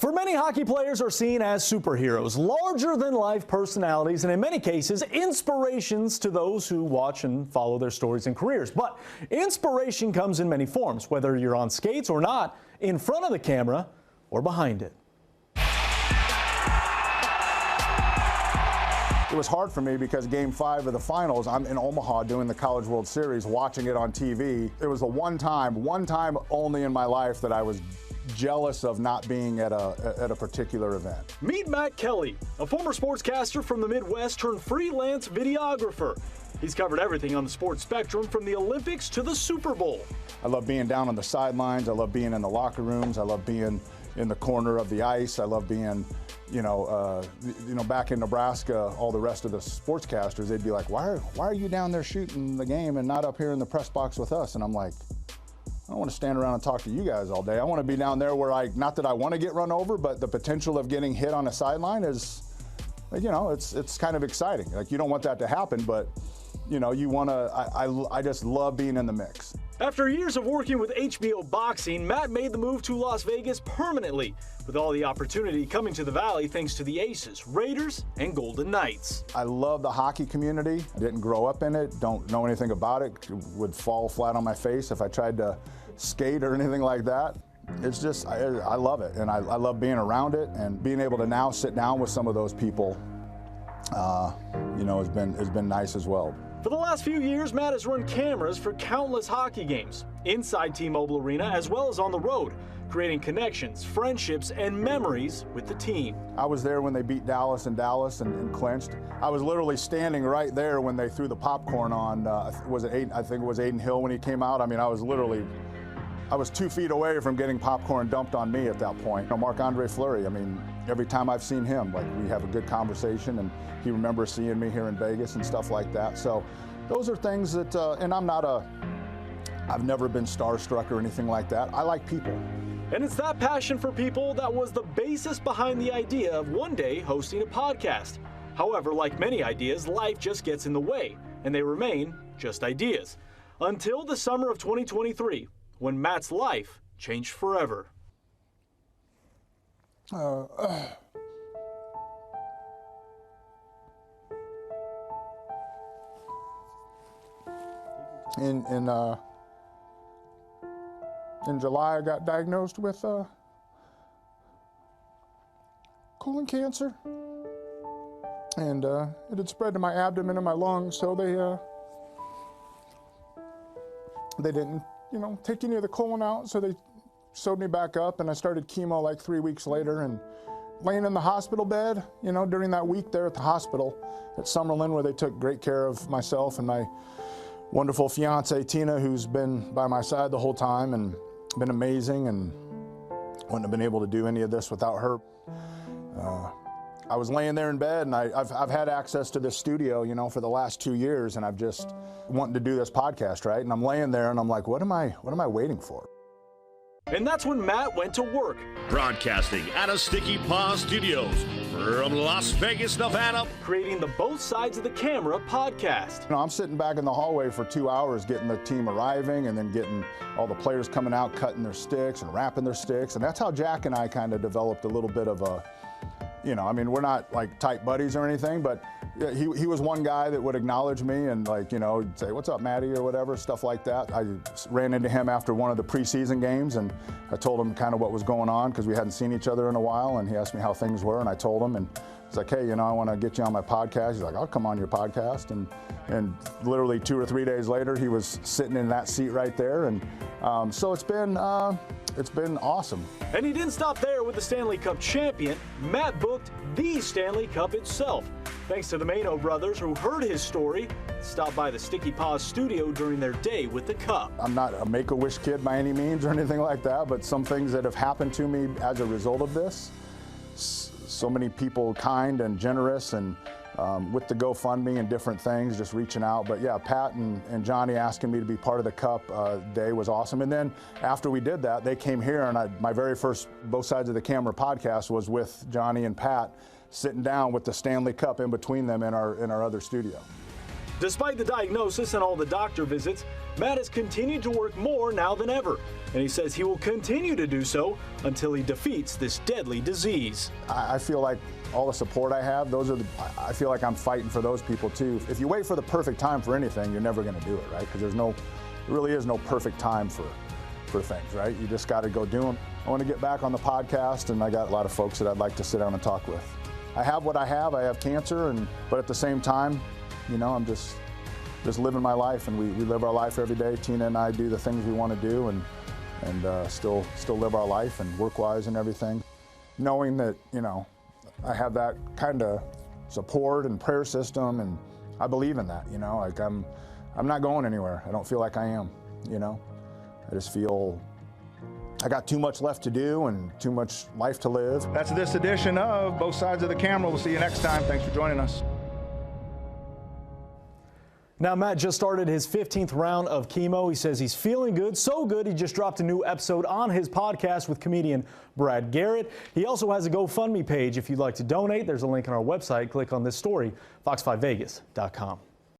For many, hockey players are seen as superheroes, larger-than-life personalities, and in many cases, inspirations to those who watch and follow their stories and careers. But inspiration comes in many forms, whether you're on skates or not, in front of the camera or behind it. It was hard for me because Game 5 of the finals, I'm in Omaha doing the College World Series, watching it on TV. It was the one time only in my life that I was jealous of not being at a particular event. Meet Matt Kelly, a former sportscaster from the Midwest turned freelance videographer. He's covered everything on the sports spectrum from the Olympics to the Super Bowl. I love being down on the sidelines. I love being in the locker rooms. I love being in the corner of the ice. I love being, back in Nebraska. All the rest of the sportscasters, they'd be like, why are you down there shooting the game and not up here in the press box with us? And I'm like, I don't want to stand around and talk to you guys all day. I want to be down there where not that I want to get run over, but the potential of getting hit on a sideline is, it's kind of exciting. Like, you don't want that to happen, but you want to, I just love being in the mix. After years of working with HBO Boxing, Matt made the move to Las Vegas permanently, with all the opportunity coming to the Valley thanks to the Aces, Raiders, and Golden Knights. I love the hockey community. I didn't grow up in it, don't know anything about it, would fall flat on my face if I tried to skate or anything like that. It's just, I love it, and I love being around it, and being able to now sit down with some of those people, has been nice as well. For the last few years, Matt has run cameras for countless hockey games, inside T-Mobile Arena as well as on the road, creating connections, friendships, and memories with the team. I was there when they beat Dallas and clinched. I was literally standing right there when they threw the popcorn on, I think it was Aiden Hill when he came out. I mean, I was 2 feet away from getting popcorn dumped on me at that point. Marc-Andre Fleury, every time I've seen him, we have a good conversation, and he remembers seeing me here in Vegas and stuff like that. So those are things that, and I've never been starstruck or anything like that. I like people. And it's that passion for people that was the basis behind the idea of one day hosting a podcast. However, like many ideas, life just gets in the way, and they remain just ideas. Until the summer of 2023, when Matt's life changed forever. In July, I got diagnosed with colon cancer, and it had spread to my abdomen and my lungs, so they didn't take any of the colon out, so they sewed me back up, and I started chemo like 3 weeks later, and laying in the hospital bed, during that week there at the hospital at Summerlin, where they took great care of myself and my wonderful fiance, Tina, who's been by my side the whole time and been amazing, and wouldn't have been able to do any of this without her. I was laying there in bed, and I've had access to this studio, for the last 2 years, and I've just wanting to do this podcast, right? And I'm laying there, and I'm like, what am I waiting for? And that's when Matt went to work. Broadcasting out of Sticky Paw Studios from Las Vegas, Nevada. Creating the Both Sides of the Camera podcast. I'm sitting back in the hallway for 2 hours getting the team arriving, and then getting all the players coming out, cutting their sticks and wrapping their sticks. And that's how Jack and I kind of developed a little bit of a, we're not like tight buddies or anything, but he was one guy that would acknowledge me and say, what's up, Matty, or whatever, stuff like that. I ran into him after one of the preseason games, and I told him kind of what was going on because we hadn't seen each other in a while, and he asked me how things were, and I told him, and he's like, hey, I want to get you on my podcast. He's like, I'll come on your podcast, and literally 2 or 3 days later, he was sitting in that seat right there, and so it's been awesome. And he didn't stop there with the Stanley Cup champion. Matt booked the Stanley Cup itself, thanks to the Mano brothers, who heard his story, stopped by the Sticky Paws studio during their day with the cup. I'm not a Make-A-Wish kid by any means or anything like that, but some things that have happened to me as a result of this, so many people kind and generous, and with the GoFundMe and different things, just reaching out. But yeah, Pat and Johnny asking me to be part of the Cup day was awesome. And then after we did that, they came here, and my very first Both Sides of the Camera podcast was with Johnny and Pat, sitting down with the Stanley Cup in between them in our other studio. Despite the diagnosis and all the doctor visits, Matt has continued to work more now than ever, and he says he will continue to do so until he defeats this deadly disease. I feel like all the support I have, I feel like I'm fighting for those people too. If you wait for the perfect time for anything, you're never going to do it, right? Because there really is no perfect time for things, right? You just got to go do them. I want to get back on the podcast, and I got a lot of folks that I'd like to sit down and talk with. I have what I have. I have cancer, but at the same time, you know, I'm just living my life, and we live our life every day. Tina and I do the things we want to do, and still live our life and work-wise and everything. Knowing that, you know, I have that kind of support and prayer system, and I believe in that, you know, like I'm not going anywhere. I don't feel like I am, you know. I just feel I got too much left to do and too much life to live. That's this edition of Both Sides of the Camera. We'll see you next time. Thanks for joining us. Now, Matt just started his 15th round of chemo. He says he's feeling good, so good he just dropped a new episode on his podcast with comedian Brad Garrett. He also has a GoFundMe page if you'd like to donate. There's a link on our website. Click on this story, fox5vegas.com.